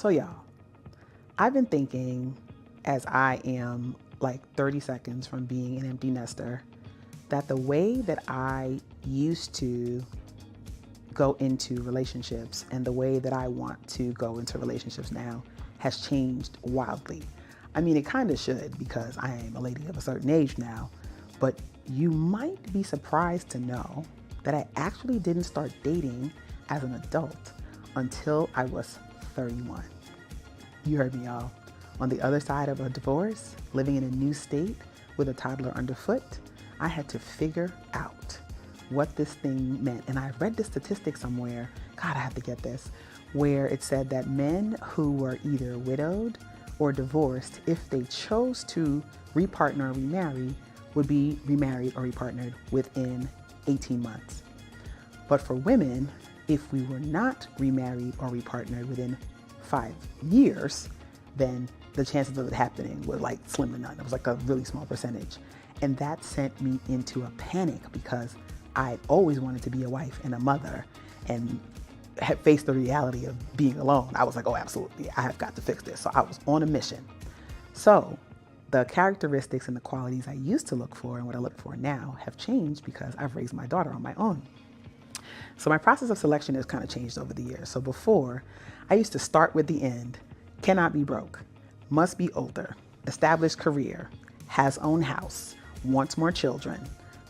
So y'all, I've been thinking as I am like 30 seconds from being an empty nester that the way that I used to go into relationships and the way that I want to go into relationships now has changed wildly. I mean, it kind of should because I am a lady of a certain age now, but you might be surprised to know that I actually didn't start dating as an adult until I was 31. You heard me, y'all. On the other side of a divorce, living in a new state with a toddler underfoot, I had to figure out what this thing meant. And I read the statistic somewhere, God, I have to get this, where it said that men who were either widowed or divorced, if they chose to repartner or remarry, would be remarried or repartnered within 18 months. But for women, if we were not remarried or repartnered within 5 years, then the chances of it happening were like slim to none. It was like a really small percentage. And that sent me into a panic because I always wanted to be a wife and a mother and had faced the reality of being alone. I was like, oh, absolutely, I have got to fix this. So I was on a mission. So the characteristics and the qualities I used to look for and what I look for now have changed because I've raised my daughter on my own. So my process of selection has kind of changed over the years. So before, I used to start with the end. Cannot be broke, must be older, established career, has own house, wants more children,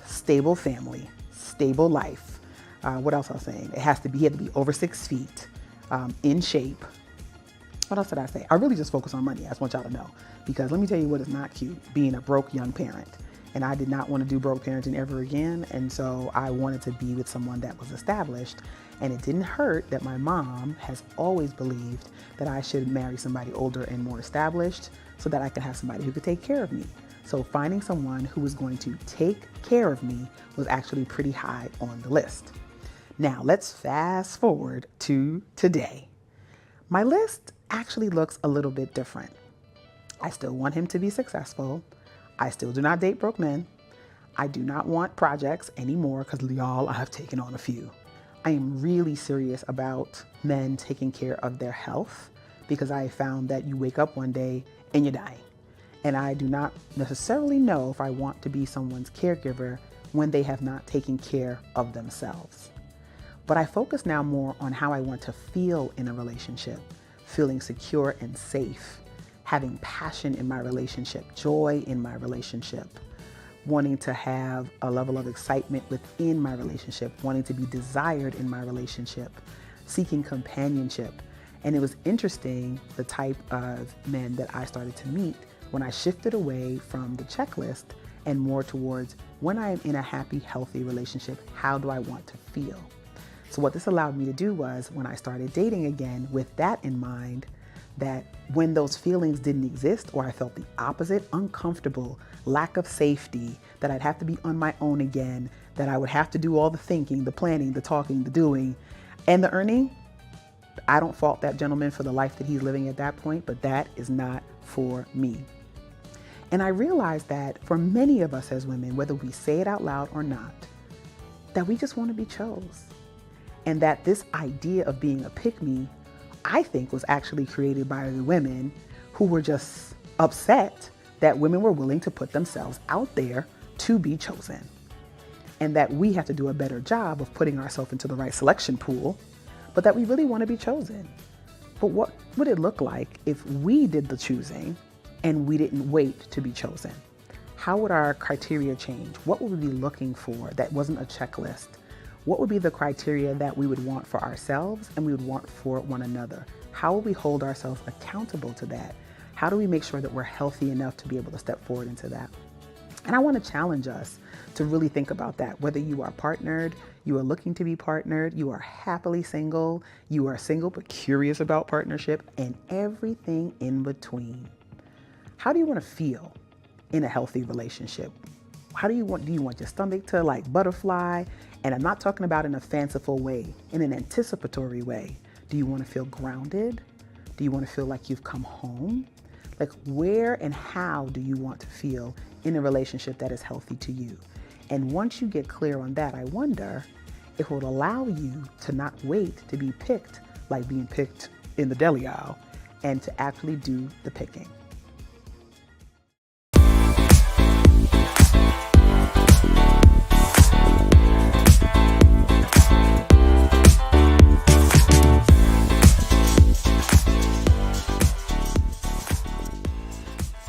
stable family, stable life. What else I was saying? He had to be over 6 feet, in shape. What else did I say? I really just focus on money. I just want y'all to know, because let me tell you what is not cute, being a broke young parent. And I did not want to do broke parenting ever again. And so I wanted to be with someone that was established. And it didn't hurt that my mom has always believed that I should marry somebody older and more established so that I could have somebody who could take care of me. So finding someone who was going to take care of me was actually pretty high on the list. Now let's fast forward to today. My list actually looks a little bit different. I still want him to be successful. I still do not date broke men. I do not want projects anymore because y'all, I have taken on a few. I am really serious about men taking care of their health because I found that you wake up one day and you're dying. And I do not necessarily know if I want to be someone's caregiver when they have not taken care of themselves. But I focus now more on how I want to feel in a relationship, feeling secure and safe, having passion in my relationship, joy in my relationship, wanting to have a level of excitement within my relationship, wanting to be desired in my relationship, seeking companionship. And it was interesting the type of men that I started to meet when I shifted away from the checklist and more towards when I am in a happy, healthy relationship, how do I want to feel? So what this allowed me to do was when I started dating again with that in mind, that when those feelings didn't exist or I felt the opposite, uncomfortable, lack of safety, that I'd have to be on my own again, that I would have to do all the thinking, the planning, the talking, the doing, and the earning, I don't fault that gentleman for the life that he's living at that point, but that is not for me. And I realized that for many of us as women, whether we say it out loud or not, that we just want to be chose. And that this idea of being a pick-me, I think, was actually created by the women who were just upset that women were willing to put themselves out there to be chosen. And that we have to do a better job of putting ourselves into the right selection pool, but that we really want to be chosen. But what would it look like if we did the choosing and we didn't wait to be chosen? How would our criteria change? What would we be looking for that wasn't a checklist? What would be the criteria that we would want for ourselves and we would want for one another? How will we hold ourselves accountable to that? How do we make sure that we're healthy enough to be able to step forward into that? And I want to challenge us to really think about that. Whether you are partnered, you are looking to be partnered, you are happily single, you are single but curious about partnership, and everything in between. How do you want to feel in a healthy relationship? Do you want your stomach to like butterfly? And I'm not talking about in a fanciful way, in an anticipatory way. Do you want to feel grounded? Do you want to feel like you've come home? Like, where and how do you want to feel in a relationship that is healthy to you? And once you get clear on that, I wonder if it will allow you to not wait to be picked like being picked in the deli aisle and to actually do the picking.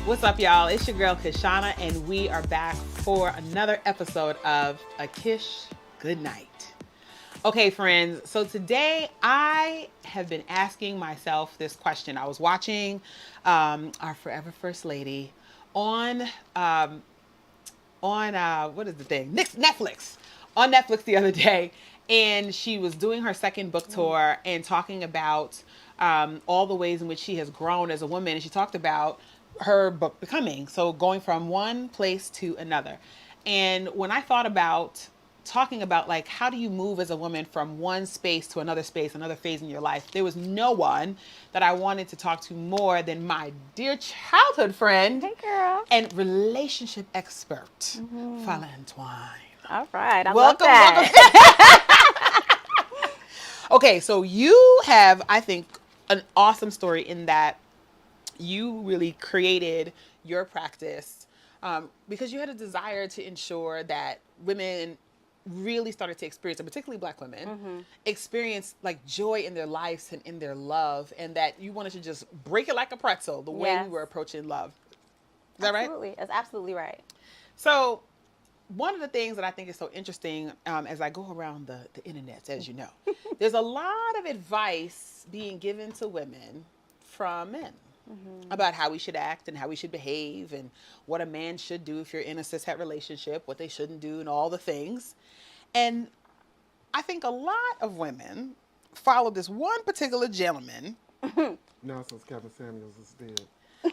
What's up, y'all? It's your girl, Kishana, and we are back for another episode of A Kish Goodnight. Okay, friends, so today I have been asking myself this question. I was watching our forever First Lady on what is the thing? Netflix. On Netflix the other day, and she was doing her second book tour and talking about all the ways in which she has grown as a woman, and she talked about her book Becoming, so going from one place to another. And when I thought about talking about, like, how do you move as a woman from one space to another space, another phase in your life, there was no one that I wanted to talk to more than my dear childhood friend, hey girl, and relationship expert, Fila Mcmillan-Antwine. All right, I Welcome, love that. welcome. Okay, so you have, I think, an awesome story in that you really created your practice because you had a desire to ensure that women really started to experience, and particularly Black women, experience like joy in their lives and in their love, and that you wanted to just break it like a pretzel the way we were approaching love. Is that right? Absolutely. That's absolutely right. So one of the things that I think is so interesting as I go around the internet, as you know, there's a lot of advice being given to women from men about how we should act and how we should behave and what a man should do if you're in a cishet relationship, what they shouldn't do, and all the things. And I think a lot of women follow this one particular gentleman. Now since Kevin Samuels is dead.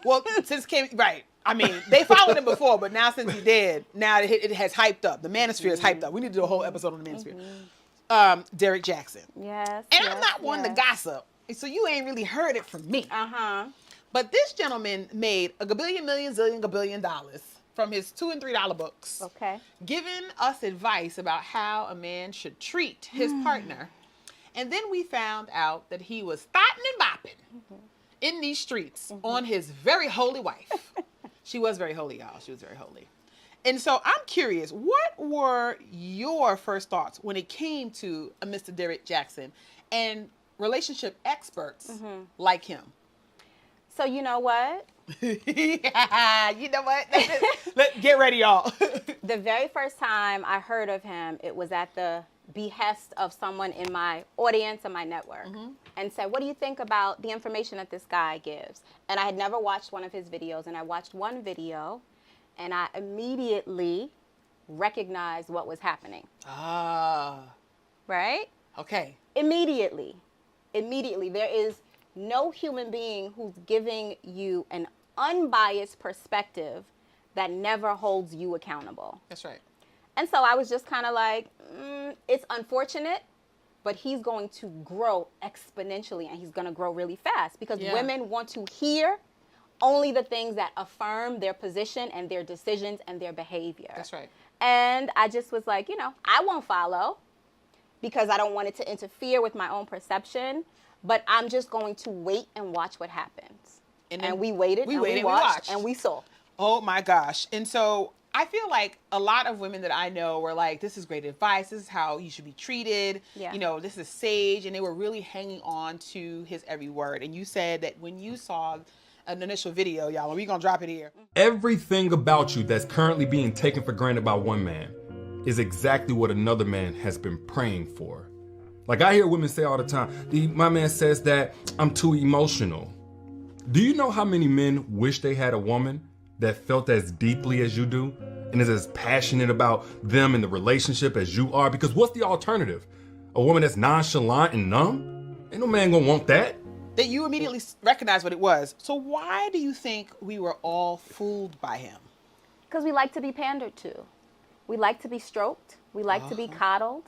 Well, since right. I mean, they followed him before, but now since he's dead, now it has hyped up. The manosphere is hyped up. We need to do a whole episode on the manosphere. Derrick Jaxn. Yes. And I'm not one to gossip, so you ain't really heard it from me. But this gentleman made a gabillion, million, zillion, gabillion dollars from his $2 and $3 books. Okay. Giving us advice about how a man should treat his partner. And then we found out that he was thotting and bopping in these streets on his very holy wife. She was very holy, y'all. She was very holy. And so I'm curious, what were your first thoughts when it came to a Mr. Derrick Jaxn and relationship experts like him? So you know what? Yeah, you know what? Get ready, y'all. The very first time I heard of him, it was at the behest of someone in my audience and my network, and said, what do you think about the information that this guy gives? And I had never watched one of his videos, and I watched one video, and I immediately recognized what was happening. Right? Okay. Immediately. There is no human being who's giving you an unbiased perspective that never holds you accountable. That's right. And so I was just kind of like, it's unfortunate, but he's going to grow exponentially, and he's going to grow really fast because women want to hear only the things that affirm their position and their decisions and their behavior. That's right. And I just was like, I won't follow because I don't want it to interfere with my own perception, but I'm just going to wait and watch what happens. And we waited, we watched, and we saw. Oh my gosh. And so I feel like a lot of women that I know were like, this is great advice. This is how you should be treated. Yeah. This is sage. And they were really hanging on to his every word. And you said that when you saw an initial video, y'all, and we're going to drop it here. Everything about you that's currently being taken for granted by one man is exactly what another man has been praying for. Like I hear women say all the time, my man says that I'm too emotional. Do you know how many men wish they had a woman that felt as deeply as you do and is as passionate about them and the relationship as you are? Because what's the alternative? A woman that's nonchalant and numb? Ain't no man gonna want that. That you immediately recognized what it was. So why do you think we were all fooled by him? Because we like to be pandered to. We like to be stroked. We like to be coddled,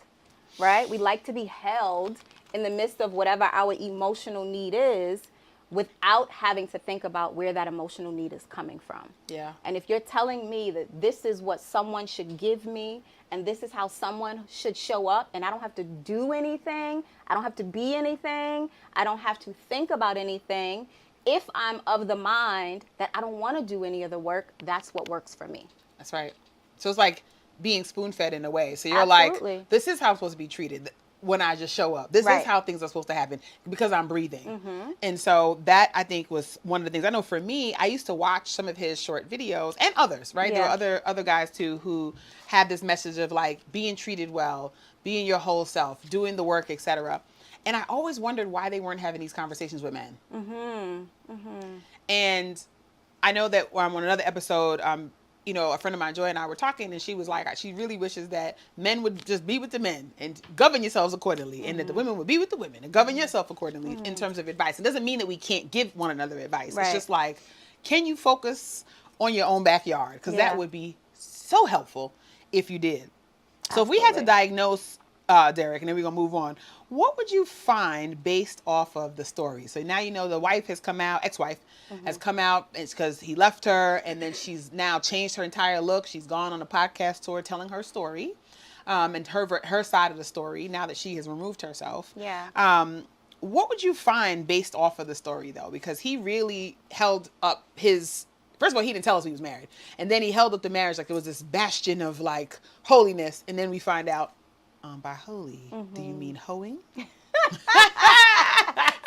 right? We like to be held in the midst of whatever our emotional need is without having to think about where that emotional need is coming from. Yeah. And if you're telling me that this is what someone should give me and this is how someone should show up and I don't have to do anything, I don't have to be anything, I don't have to think about anything, if I'm of the mind that I don't want to do any of the work, that's what works for me. That's right. So it's like being spoon-fed in a way. So you're Absolutely. like, this is how I'm supposed to be treated when I just show up. This Right. is how things are supposed to happen because I'm breathing. Mm-hmm. And so that, I think, was one of the things. I know for me, I used to watch some of his short videos and others, right? Yeah. There were other guys, too, who had this message of, like, being treated well, being your whole self, doing the work, etc. And I always wondered why they weren't having these conversations with men. Mm-hmm. Mm-hmm. And I know that on another episode, you know, a friend of mine, Joy, and I were talking, and she was like, she really wishes that men would just be with the men and govern yourselves accordingly, and that the women would be with the women and govern yourself accordingly in terms of advice. It doesn't mean that we can't give one another advice. Right. It's just like, can you focus on your own backyard? Because Yeah. that would be so helpful if you did. So if we had to Absolutely. diagnose Derrick, and then we're going to move on, what would you find based off of the story? So now you know the wife has come out, ex-wife has come out. It's because he left her, and then she's now changed her entire look. She's gone on a podcast tour telling her story, and her side of the story now that she has removed herself. Yeah. What would you find based off of the story, though? Because he really held up his... First of all, he didn't tell us he was married. And then he held up the marriage like it was this bastion of, like, holiness. And then we find out, by holy, do you mean hoeing?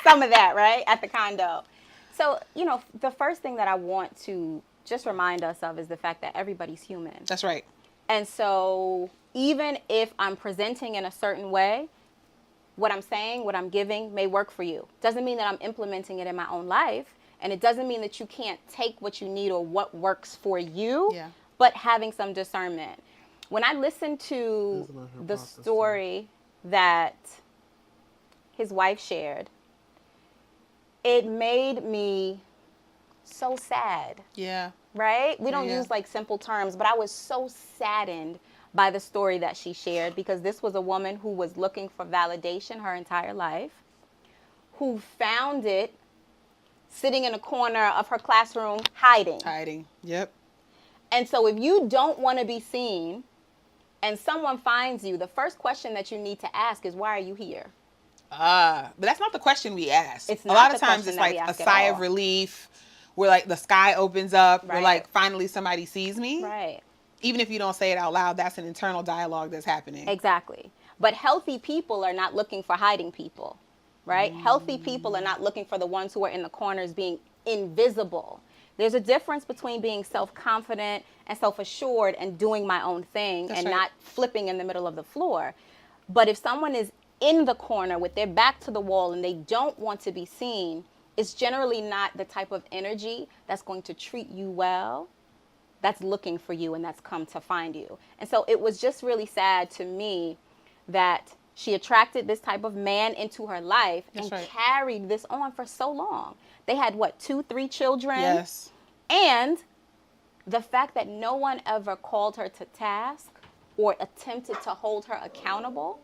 Some of that, right? At the condo. So, you know, the first thing that I want to just remind us of is the fact that everybody's human. That's right. And so even if I'm presenting in a certain way, what I'm saying, what I'm giving may work for you. Doesn't mean that I'm implementing it in my own life. And it doesn't mean that you can't take what you need or what works for you, Yeah. but having some discernment. When I listened to Isn't that the hypocrisy? story that his wife shared, it made me so sad, Yeah. right? We don't Yeah. use like simple terms, but I was so saddened by the story that she shared because this was a woman who was looking for validation her entire life, who found it sitting in a corner of her classroom hiding. Hiding. Yep. And so if you don't want to be seen and someone finds you, the first question that you need to ask is, why are you here? But that's not the question we ask. It's a not lot the of times question it's that we like a ask at sigh all. of relief where like the sky opens up. Where Right. like finally somebody sees me. Right. Even if you don't say it out loud, that's an internal dialogue that's happening. Exactly. But healthy people are not looking for hiding people, right? Healthy people are not looking for the ones who are in the corners being invisible. There's a difference between being self-confident and self-assured and doing my own thing That's and right. not flipping in the middle of the floor. But if someone is in the corner with their back to the wall and they don't want to be seen, it's generally not the type of energy that's going to treat you well, that's looking for you and that's come to find you. And so it was just really sad to me that she attracted this type of man into her life That's and right. carried this on for so long. They had, what, 2-3 children? Yes. And the fact that no one ever called her to task or attempted to hold her accountable.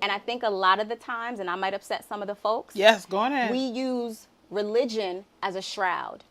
And I think a lot of the times, and I might upset some of the folks, Yes, go on ahead. we use religion as a shroud.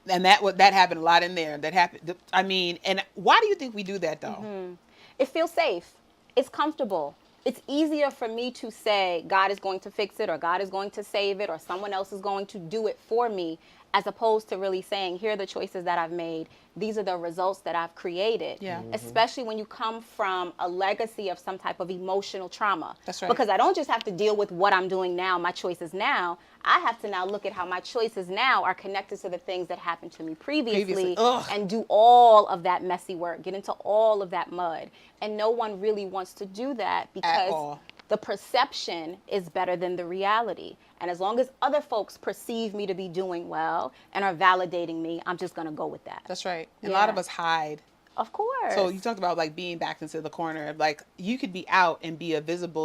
And that happened a lot in there. That happened. I mean, and why do you think we do that though? It feels safe. It's comfortable. It's easier for me to say God is going to fix it or God is going to save it or someone else is going to do it for me, as opposed to really saying, here are the choices that I've made. These are the results that I've created. Yeah. Especially when you come from a legacy of some type of emotional trauma. That's right. Because I don't just have to deal with what I'm doing now, my choices now. I have to now look at how my choices now are connected to the things that happened to me previously. Ugh. And do all of that messy work, get into all of that mud. And no one really wants to do that because all. the perception is better than the reality. And as long as other folks perceive me to be doing well and are validating me, I'm just going to go with that. That's right. And a lot Yeah. of us hide. Of course. So you talked about like being backed into the corner. Like you could be out and be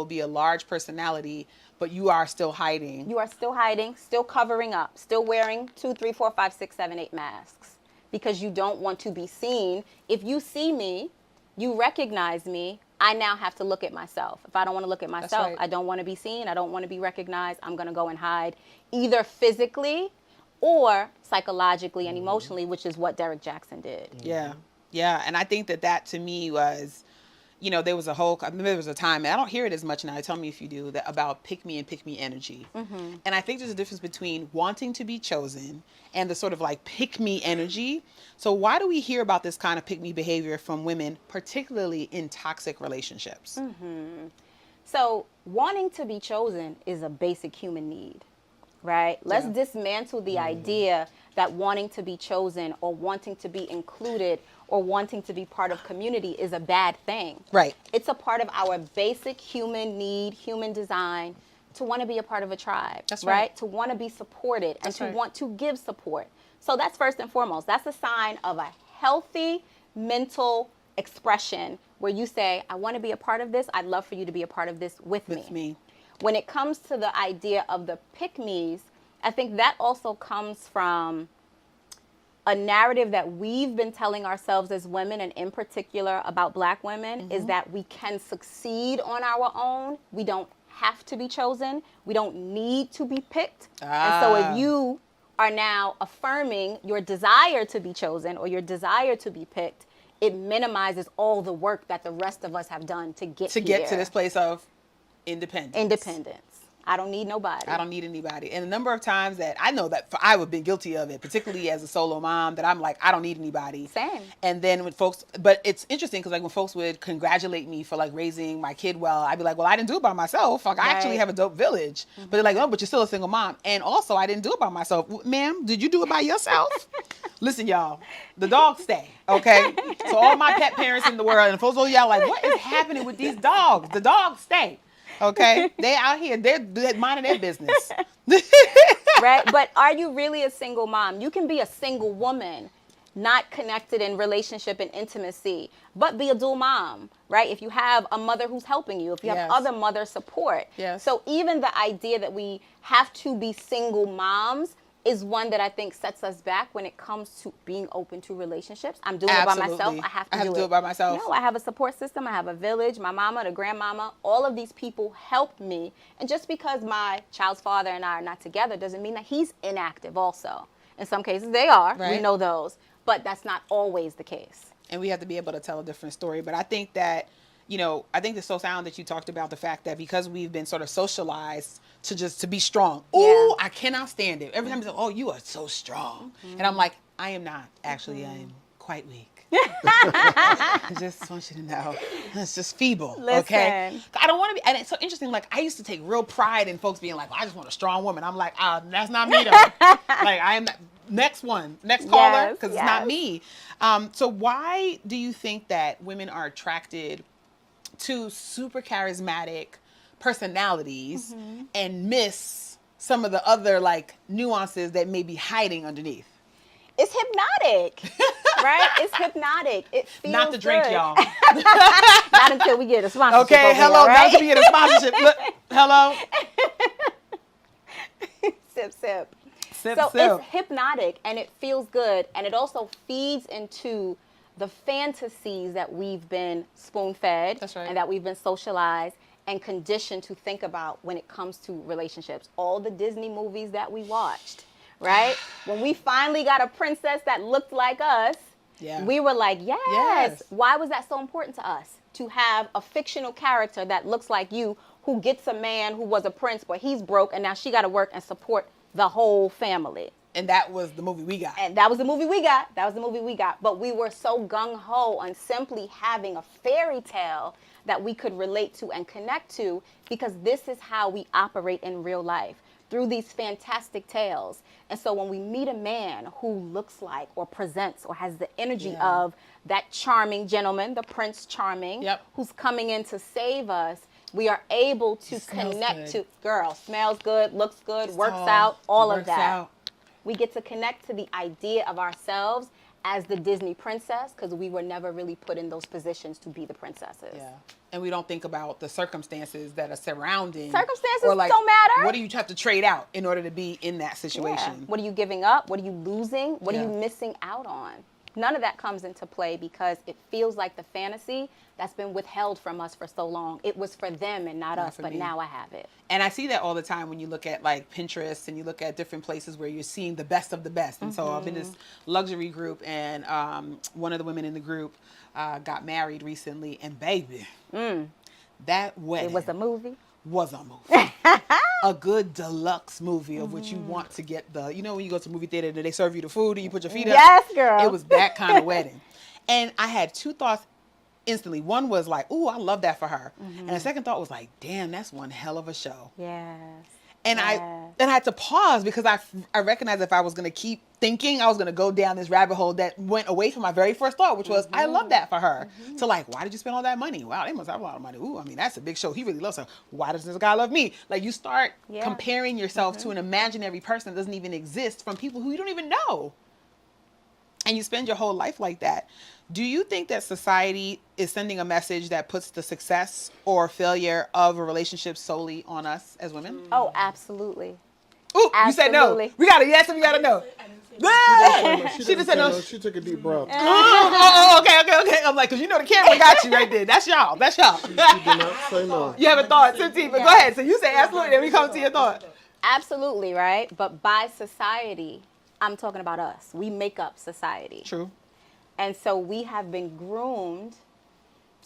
be a large personality, but you are still hiding. You are still hiding, still covering up, still wearing 2, 3, 4, 5, 6, 7, 8 masks because you don't want to be seen. If you see me, you recognize me, I now have to look at myself. If I don't want to look at myself, right. I don't want to be seen, I don't want to be recognized, I'm going to go and hide either physically or psychologically and emotionally, which is what Derrick Jaxn did. Yeah. Yeah. And I think that to me was, you know, there was a whole, I remember there was a time, and I don't hear it as much now, tell me if you do, that about pick me and pick me energy. And I think there's a difference between wanting to be chosen and the sort of like pick me energy. So why do we hear about this kind of pick me behavior from women, particularly in toxic relationships? So wanting to be chosen is a basic human need, right? Let's dismantle the idea that wanting to be chosen or wanting to be included or wanting to be part of community is a bad thing. Right. It's a part of our basic human need, human design, to want to be a part of a tribe. That's right. To want to be supported and That's to right. want to give support. So that's first and foremost. That's a sign of a healthy mental expression where you say, I want to be a part of this. I'd love for you to be a part of this with me. When it comes to the idea of the pick-me's, I think that also comes from a narrative that we've been telling ourselves as women, and in particular about Black women, is that we can succeed on our own. We don't have to be chosen. We don't need to be picked. And so if you are now affirming your desire to be chosen or your desire to be picked, it minimizes all the work that the rest of us have done to get To this place of independence. I don't need nobody. I don't need anybody. And a number of times that I know that I would be guilty of it, particularly as a solo mom, that I'm like, I don't need anybody. Same. And then when folks, but it's interesting because like when folks would congratulate me for like raising my kid well, I'd be like, well, I didn't do it by myself. Like I actually have a dope village. But they're like, oh, but you're still a single mom. And also I didn't do it by myself. Ma'am, did you do it by yourself? Listen, y'all, the dogs stay, okay? So all my pet parents in the world, and folks, y'all like, what is happening with these dogs? The dogs stay. Okay, they out here, they're minding their business. Right? But are you really a single mom? You can be a single woman, not connected in relationship and intimacy, but be a dual mom, right? If you have a mother who's helping you, if you have other mother support. Yes. So even the idea that we have to be single moms is one that I think sets us back when it comes to being open to relationships. I'm doing it by myself. I have to do it by myself. No, I have a support system. I have a village, my mama, the grandmama. All of these people help me. And just because my child's father and I are not together doesn't mean that he's inactive also. In some cases, they are. Right. We know those. But that's not always the case. And we have to be able to tell a different story. But I think that, you know, I think it's so sound that you talked about the fact that because we've been sort of socialized to be strong. Ooh, I cannot stand it. Every time you say, oh, you are so strong. And I'm like, I am not. Actually, I am quite weak. I just want you to know. It's just feeble. Okay? Listen. I don't want to be, and it's so interesting. Like, I used to take real pride in folks being like, well, I just want a strong woman. I'm like, that's not me though. Like, I am next caller, because it's not me. So why do you think that women are attracted to super charismatic personalities and miss some of the other like nuances that may be hiding underneath? It's hypnotic, right? It's hypnotic. It feels Not to drink, good. y'all. Not until we get a sponsorship. Okay, over hello. here, Now right? to be in a sponsorship. Look, hello. Sip, sip. Sip, So sip. it's hypnotic and it feels good, and it also feeds into the fantasies that we've been spoon-fed. That's right. And that we've been socialized and conditioned to think about when it comes to relationships. All the Disney movies that we watched, right? When we finally got a princess that looked like us, we were like, yes. Why was that so important to us? To have a fictional character that looks like you who gets a man who was a prince, but he's broke, and now she got to work and support the whole family. And that was the movie we got. And that was the movie we got. That was the movie we got. But we were so gung-ho on simply having a fairy tale that we could relate to and connect to, because this is how we operate in real life, through these fantastic tales. And so when we meet a man who looks like or presents or has the energy of that charming gentleman, the Prince Charming, who's coming in to save us, we are able to connect to, girl, smells good, looks good, works out, all of that. We get to connect to the idea of ourselves as the Disney princess, because we were never really put in those positions to be the princesses. Yeah. And we don't think about the circumstances that are surrounding. Circumstances or like, don't matter. What do you have to trade out in order to be in that situation? What are you giving up? What are you losing? What are you missing out on? None of that comes into play because it feels like the fantasy that's been withheld from us for so long. It was for them and not us, for but me. now I have it. And I see that all the time when you look at like Pinterest and you look at different places where you're seeing the best of the best. And so I'm in this luxury group, and one of the women in the group got married recently, and baby, that wedding It was a movie. was a movie. A good deluxe movie of what you want to get the, you know, when you go to the movie theater and they serve you the food and you put your feet up? Yes, girl. It was that kind of wedding. And I had two thoughts instantly. One was like, ooh, I love that for her. And the second thought was like, damn, that's one hell of a show. Yes. And I had to pause because I recognized if I was going to keep thinking, I was going to go down this rabbit hole that went away from my very first thought, which was, I love that for her. To like, why did you spend all that money? Wow, they must have a lot of money. Ooh, I mean, that's a big show. He really loves her. Why does this guy love me? Like, you start comparing yourself to an imaginary person that doesn't even exist from people who you don't even know. And you spend your whole life like that. Do you think that society is sending a message that puts the success or failure of a relationship solely on us as women? Oh, absolutely. Ooh, you said no. Absolutely. We got a yes and we got a no. She just said no. She took a deep breath. Okay. I'm like, because you know the camera got you right there. That's y'all. She did not say no. You have a thought, Cindy, but go ahead. So you say absolutely, then we come to your thought. Absolutely, right? But by society, I'm talking about us. We make up society. True. And so we have been groomed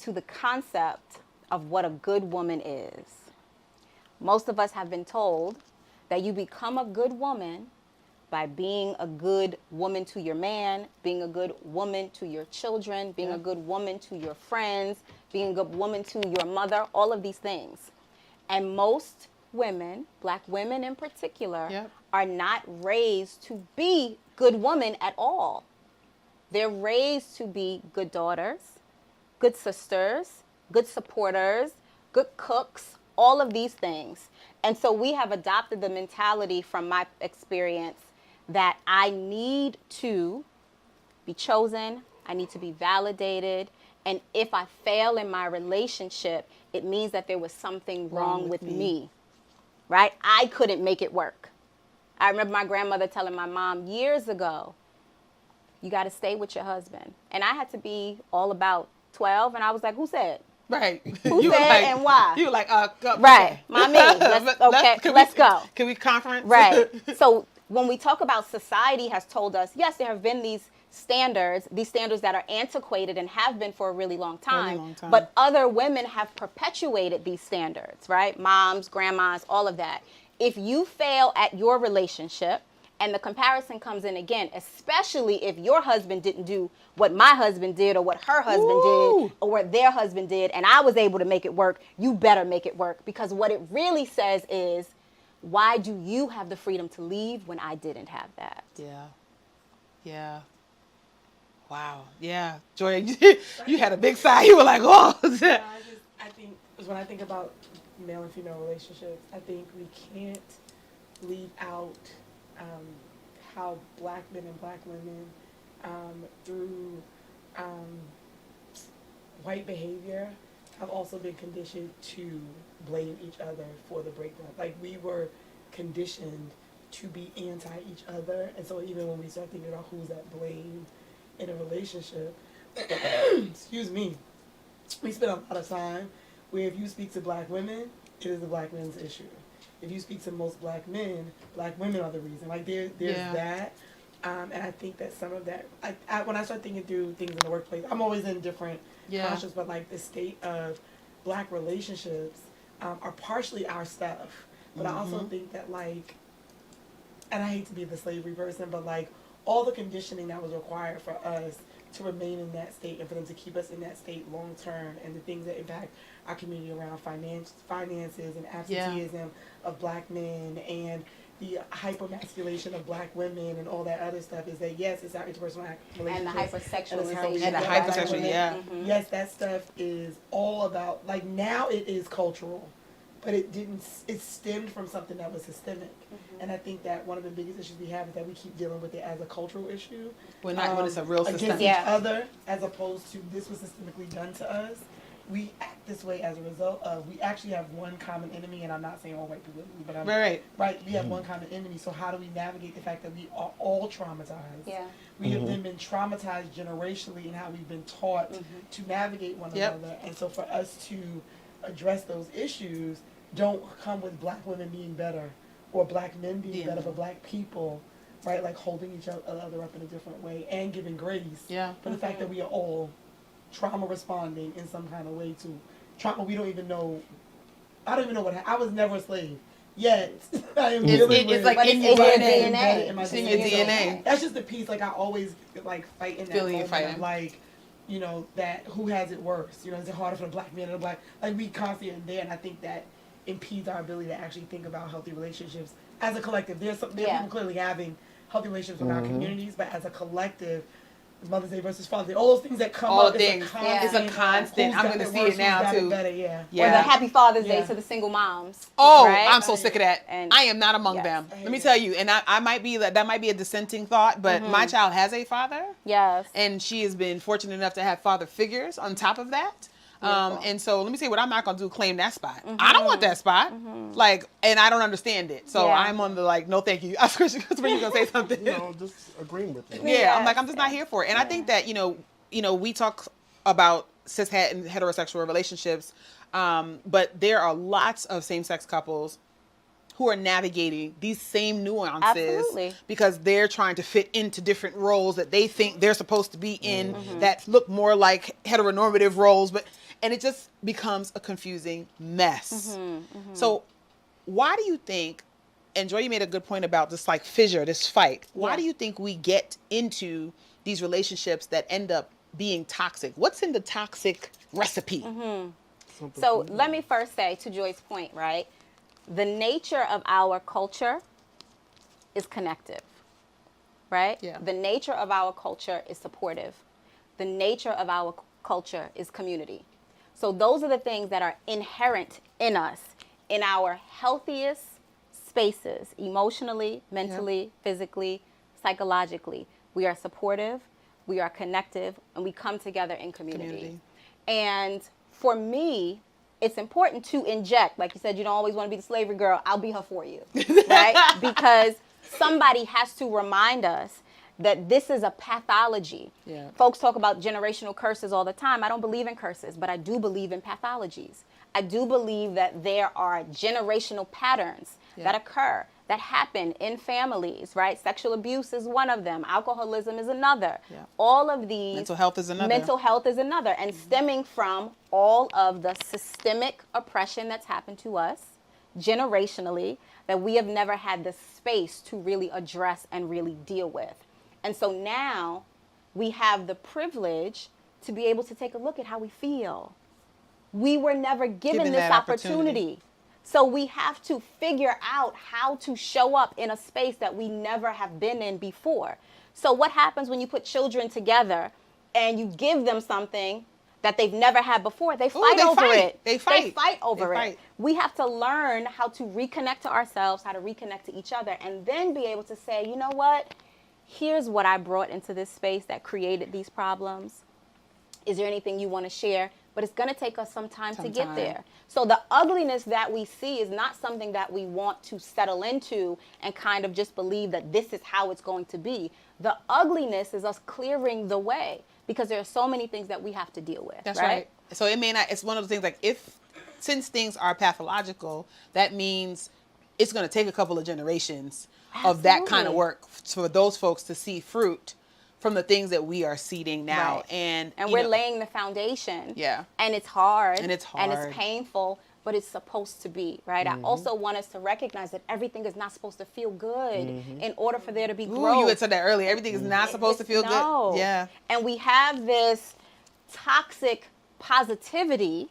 to the concept of what a good woman is. Most of us have been told that you become a good woman by being a good woman to your man, being a good woman to your children, being a good woman to your friends, being a good woman to your mother, all of these things. And most women, black women in particular, are not raised to be good women at all. They're raised to be good daughters, good sisters, good supporters, good cooks, all of these things. And so we have adopted the mentality from my experience that I need to be chosen, I need to be validated, and if I fail in my relationship, it means that there was something wrong with me, right? I couldn't make it work. I remember my grandmother telling my mom years ago, you got to stay with your husband. And I had to be all about 12, and I was like, who said? Right. Who said and why? You were like, right, mommy, let's go. Can we conference? Right. So when we talk about society has told us, yes, there have been these standards that are antiquated and have been for a really long time. But other women have perpetuated these standards, right? Moms, grandmas, all of that. If you fail at your relationship, and the comparison comes in again, especially if your husband didn't do what my husband did or what her husband did or what their husband did, and I was able to make it work, you better make it work. Because what it really says is, why do you have the freedom to leave when I didn't have that? Yeah. Wow. Yeah. Joy, you had a big sigh. You were like, oh. I think when I think about male and female relationships, I think we can't leave out how black men and black women through white behavior have also been conditioned to blame each other for the breakdown. Like, we were conditioned to be anti each other, and so even when we start thinking about who's at blame in a relationship, excuse me, we spend a lot of time where if you speak to black women, it is the black men's issue. If you speak to most black men, black women are the reason. Like, there's that. And I think that some of that, when I start thinking through things in the workplace, I'm always in different conscious, but like the state of black relationships are partially our stuff. But I also think that, like, and I hate to be the slavery person, but like all the conditioning that was required for us to remain in that state and for them to keep us in that state long term, and the things that impact our community around finances and absenteeism of black men and the hypermasculation of black women and all that other stuff, is that yes, it's our interpersonal relationships. And the hypersexualization. And the hypersexual, Yes, that stuff is all about, like, now it is cultural, but it stemmed from something that was systemic. And I think that one of the biggest issues we have is that we keep dealing with it as a cultural issue. When it's a real system. Against each other, as opposed to this was systemically done to us. we act this way as a result of, we actually have one common enemy, and I'm not saying all white people, but I'm right. We have one common enemy. So how do we navigate the fact that we are all traumatized? Yeah. We have then been traumatized generationally in how we've been taught to navigate one another. And so for us to address those issues, don't come with black women being better or black men being better, but black people, right? Like holding each other up in a different way and giving grace for the fact that we are all trauma responding in some kind of way to trauma. We don't even know. I don't even know what happened. I was never a slave. Yet I am dealing with, like in your DNA. It's in your DNA. That's just the piece. Like I always like fight in that Feeling moment. fighting. Of, like, you know, that who has it worse? You know, is it harder for the black man or the black? Like we constantly in there, and I think that impedes our ability to actually think about healthy relationships as a collective. There are people clearly having healthy relationships in our communities, but as a collective, Mother's Day versus Father's Day, all those things that come up. Things. It's a constant. I'm going to see it now too. Or the Happy Father's Day to the single moms. Oh, right? I'm so sick of that. And I am not among them. Let me tell you, and I might be that might be a dissenting thought, but my child has a father. Yes. And she has been fortunate enough to have father figures on top of that. And so let me say what I'm not going to do, claim that spot. I don't want that spot. Like, and I don't understand it. So I'm on the like, no, thank you. I was going to say something. No, just agreeing with you. Yeah, I'm like, I'm just not here for it. And I think that, you know, we talk about cis and heterosexual relationships, but there are lots of same-sex couples who are navigating these same nuances because they're trying to fit into different roles that they think they're supposed to be in that look more like heteronormative roles, and it just becomes a confusing mess. So why do you think, and Joy, you made a good point about this like fissure, this fight. Why do you think we get into these relationships that end up being toxic? What's in the toxic recipe? So let me first say, to Joy's point, right? The nature of our culture is connective, right? Yeah. The nature of our culture is supportive. The nature of our culture is community. So those are the things that are inherent in us, in our healthiest spaces, emotionally, mentally, physically, psychologically. We are supportive, we are connective, and we come together in community. And for me, it's important to inject, like you said, you don't always want to be the slavery girl. I'll be her for you, right? Because somebody has to remind us that this is a pathology. Yeah. Folks talk about generational curses all the time. I don't believe in curses, but I do believe in pathologies. I do believe that there are generational patterns that occur, that happen in families, right? Sexual abuse is one of them. Alcoholism is another. Yeah. All of these. Mental health is another. Mental health is another. And stemming from all of the systemic oppression that's happened to us generationally that we have never had the space to really address and really deal with. And so now we have the privilege to be able to take a look at how we feel. We were never given this opportunity. So we have to figure out how to show up in a space that we never have been in before. So what happens when you put children together and you give them something that they've never had before? They fight over it. They fight over it. We have to learn how to reconnect to ourselves, how to reconnect to each other, and then be able to say, you know what? Here's what I brought into this space that created these problems. Is there anything you want to share? But it's going to take us some time to get there. So the ugliness that we see is not something that we want to settle into and kind of just believe that this is how it's going to be. The ugliness is us clearing the way because there are so many things that we have to deal with. That's right. So it may not, it's one of the things like since things are pathological, that means it's going to take a couple of generations of that kind of work for those folks to see fruit from the things that we are seeding now. Right. And we're laying the foundation. Yeah. And it's hard. And it's painful, but it's supposed to be, right? I also want us to recognize that everything is not supposed to feel good in order for there to be growth. You had said that earlier. Everything is not supposed to feel good. Yeah. And we have this toxic positivity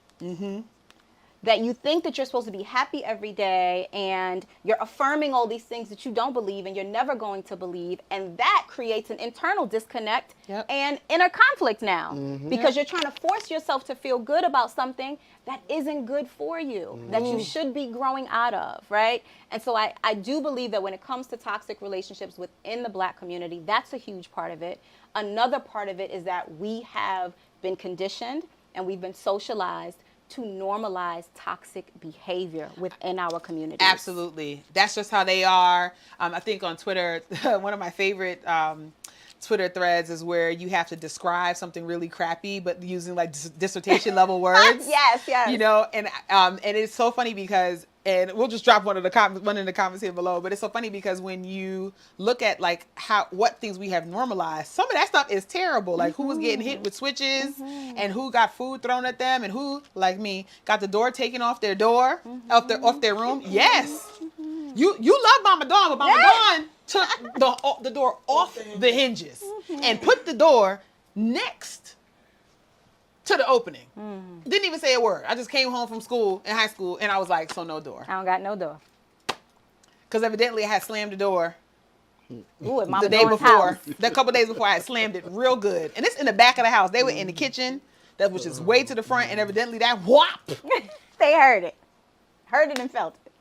that you think that you're supposed to be happy every day and you're affirming all these things that you don't believe and you're never going to believe. And that creates an internal disconnect and inner conflict now because you're trying to force yourself to feel good about something that isn't good for you, that you should be growing out of, right? And so I do believe that when it comes to toxic relationships within the Black community, that's a huge part of it. Another part of it is that we have been conditioned and we've been socialized to normalize toxic behavior within our community. Absolutely. That's just how they are. I think on Twitter, one of my favorite Twitter threads is where you have to describe something really crappy, but using like dissertation level words. Yes. You know, and it's so funny because, and we'll just drop one in the comments here below. But it's so funny because when you look at like what things we have normalized, some of that stuff is terrible. Like who was getting hit with switches, and who got food thrown at them, and who, like me, got the door taken off their door, off their room. Yes, you love Mama Dawn, but Mama Dawn took the door off the hinges and put the door next to the opening. Didn't even say a word. I just came home from school in high school and I was like, so no door. I don't got no door. Because evidently I had slammed the door Ooh, at Mama the day Dawn's before. house. The couple days before I had slammed it real good. And it's in the back of the house. They were in the kitchen, that was just way to the front, and evidently that whop. They heard it. Heard it and felt it.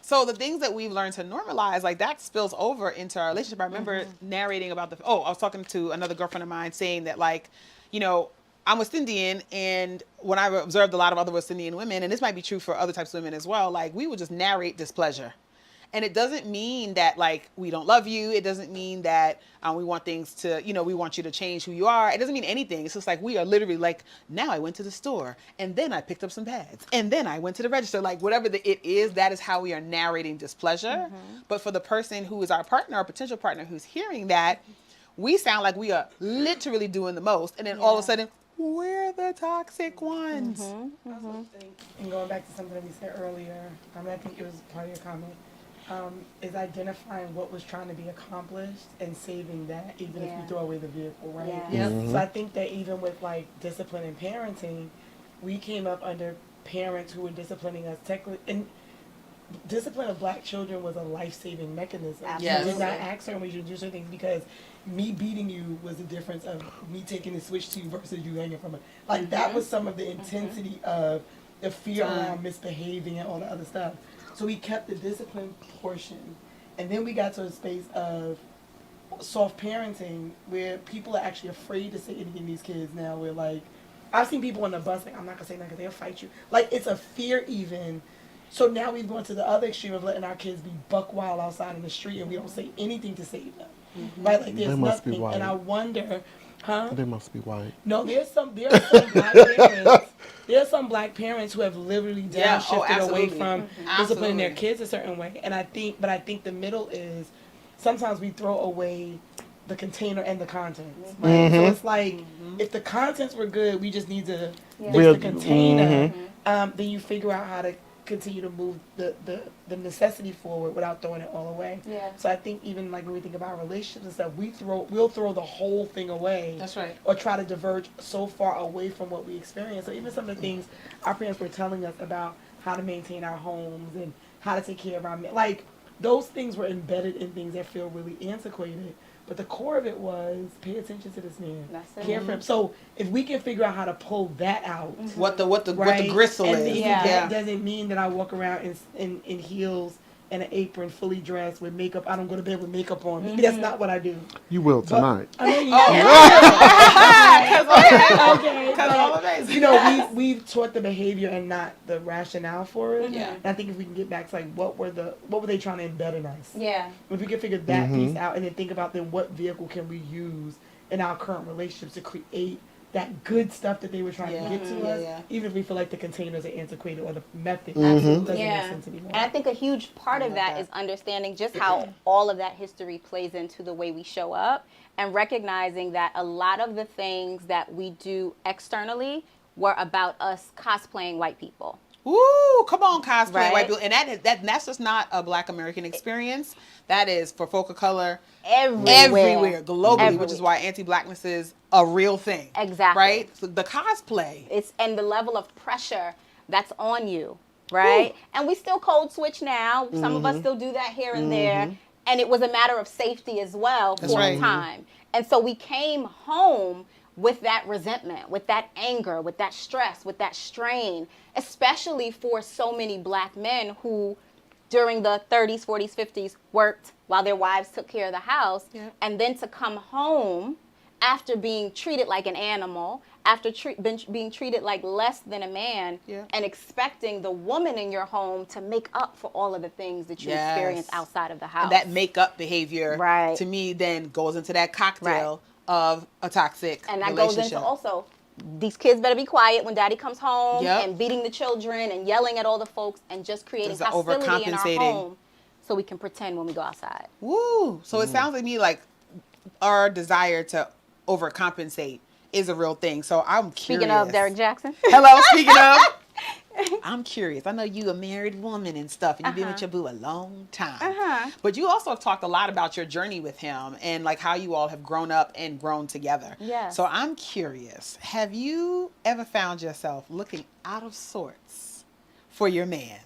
So the things that we've learned to normalize, like that spills over into our relationship. I remember narrating about I was talking to another girlfriend of mine saying that, like, you know, I'm West Indian, and when I observed a lot of other West Indian women, and this might be true for other types of women as well, like we would just narrate displeasure. And it doesn't mean that like we don't love you. It doesn't mean that we want things to, you know, we want you to change who you are. It doesn't mean anything. It's just like we are literally like, now I went to the store and then I picked up some pads and then I went to the register. Like whatever it is, that is how we are narrating displeasure. But for the person who is our partner, our potential partner who's hearing that, we sound like we are literally doing the most. And then all of a sudden, we're the toxic ones. I also think, and going back to something that we said earlier, I think it was part of your comment, is identifying what was trying to be accomplished and saving that, even if you throw away the vehicle, right? Yeah. So I think that even with like discipline and parenting, we came up under parents who were disciplining us technically, and discipline of black children was a life-saving mechanism. Yes. You did not ask certain ways to do certain things because me beating you was the difference of me taking the switch to you versus you hanging from it. Like that was some of the intensity of the fear around misbehaving and all the other stuff. So we kept the discipline portion, and then we got to a space of soft parenting where people are actually afraid to say anything to these kids now. We're like, I've seen people on the bus like, I'm not gonna say nothing because they'll fight you. Like it's a fear even. So now we've gone to the other extreme of letting our kids be buck wild outside in the street, and we don't say anything to save them. Right? Like there's nothing, and I wonder, They must be white. No, there are some black parents. There are some black parents who have literally downshifted away from disciplining their kids a certain way. And I think the middle is sometimes we throw away the container and the contents. Right? So it's like if the contents were good, we just need to fix the container. Then you figure out how to continue to move the necessity forward without throwing it all away. Yeah. So I think even like when we think about relationships and stuff, we'll throw the whole thing away. That's right. Or try to diverge so far away from what we experience. So even some of the things our parents were telling us about how to maintain our homes and how to take care of our like those things were embedded in things that feel really antiquated. But the core of it was pay attention to this man. That's it. Care for him. So if we can figure out how to pull that out, What the gristle and is. that doesn't mean that I walk around in heels and an apron, fully dressed with makeup. I don't go to bed with makeup on. Maybe that's not what I do. You will tonight. I mean, you know, we've taught the behavior and not the rationale for it. Yeah. And I think if we can get back to like what were they trying to embed in us? Yeah. If we can figure that piece out and then think about then what vehicle can we use in our current relationships to create that good stuff that they were trying to get to us, even if we feel like the containers are antiquated or the method doesn't make sense anymore. And I think a huge part of that is understanding just how all of that history plays into the way we show up and recognizing that a lot of the things that we do externally were about us cosplaying white people. Ooh, come on, cosplay Right? white people. And that's just not a Black American experience. That is for folk of color Everywhere. globally, which is why anti-Blackness is a real thing. Exactly. Right? So the cosplay. And the level of pressure that's on you, right? Ooh. And we still code switch now. Some of us still do that here and there. And it was a matter of safety as well for a time. And so we came home with that resentment, with that anger, with that stress, with that strain, especially for so many Black men who during the 30s, 40s, 50s worked while their wives took care of the house. And then to come home after being treated like an animal, after being treated like less than a man, and expecting the woman in your home to make up for all of the things that you experience outside of the house. And that make-up behavior, right, to me, then goes into that cocktail of a toxic and that relationship. goes into also, these kids better be quiet when daddy comes home, and beating the children and yelling at all the folks and just creating hostility in our home so we can pretend when we go outside. Woo! So it sounds to me like our desire to overcompensate is a real thing. So I'm curious. Speaking of Derrick Jaxn. Hello, speaking of. I'm curious. I know you a married woman and stuff, and you've been with your boo a long time. But you also have talked a lot about your journey with him and like how you all have grown up and grown together. Yes. So I'm curious. Have you ever found yourself looking out of sorts for your man?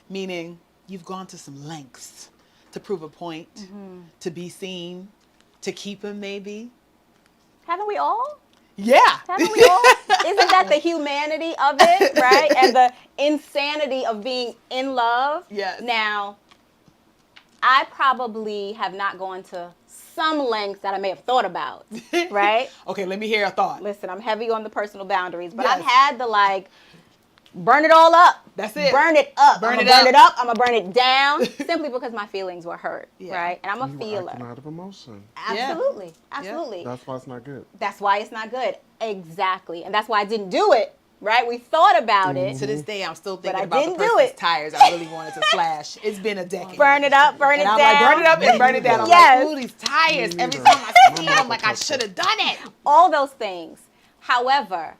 Meaning you've gone to some lengths to prove a point, to be seen, to keep him maybe? Haven't we all? Yeah. Haven't we all? Isn't that the humanity of it, right? And the insanity of being in love? Yes. Now, I probably have not gone to some lengths that I may have thought about, right? Okay, let me hear your thought. Listen, I'm heavy on the personal boundaries, but I've had the like, burn it all up. That's it. Burn it up. Burn I'm it gonna burn up. it up. I'm gonna burn it down, simply because my feelings were hurt, right? And I'm a You were feeler. acting out of emotion. Absolutely, absolutely. That's why it's not good. That's why it's not good. Exactly, and that's why I didn't do it. Right? We thought about it. To this day, I'm still thinking I about the didn't do person's it. tires I really wanted to slash. It's been a decade. Burn it up, burn it And I'm down. like, burn it up and burn it down. I'm Yes. like, ooh, these tires. Every time I see it, I'm like, I should have done it. All those things. However,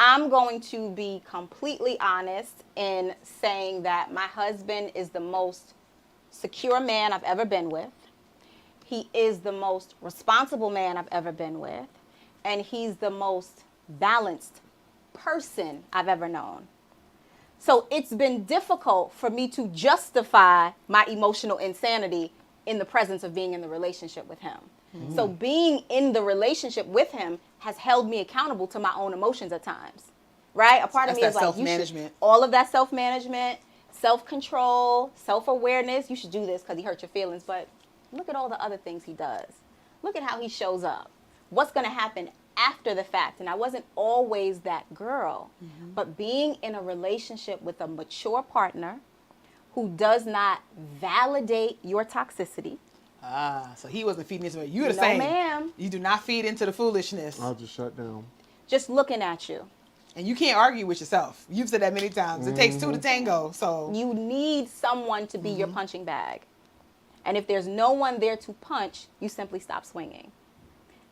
I'm going to be completely honest in saying that my husband is the most secure man I've ever been with. He is the most responsible man I've ever been with. And he's the most balanced person I've ever known. So it's been difficult for me to justify my emotional insanity in the presence of being in the relationship with him. So being in the relationship with him has held me accountable to my own emotions at times, right? A part of me is like, you should, all of that self-management, self-control, self-awareness, you should do this because he hurt your feelings, but look at all the other things he does. Look at how he shows up. What's going to happen after the fact? And I wasn't always that girl, but being in a relationship with a mature partner who does not validate your toxicity. So he wasn't feeding into it. You were the same. No, ma'am. You do not feed into the foolishness. I'll just shut down. Just looking at you. And you can't argue with yourself. You've said that many times. It takes two to tango. So you need someone to be your punching bag. And if there's no one there to punch, you simply stop swinging.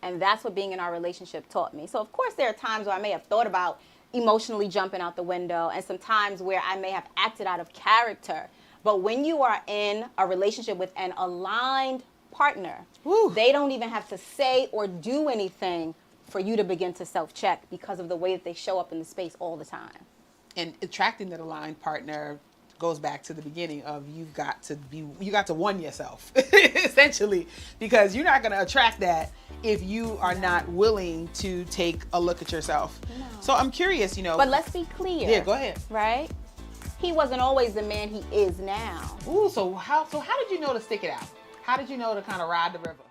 And that's what being in our relationship taught me. So, of course, there are times where I may have thought about emotionally jumping out the window and some times where I may have acted out of character. But when you are in a relationship with an aligned partner, they don't even have to say or do anything for you to begin to self-check because of the way that they show up in the space all the time. And attracting that aligned partner goes back to the beginning of you got to one yourself, essentially, because you're not going to attract that if you are not willing to take a look at yourself. No. So I'm curious, But let's be clear. Yeah, go ahead. Right? He wasn't always the man he is now. Ooh, so how did you know to stick it out? How did you know to kind of ride the river?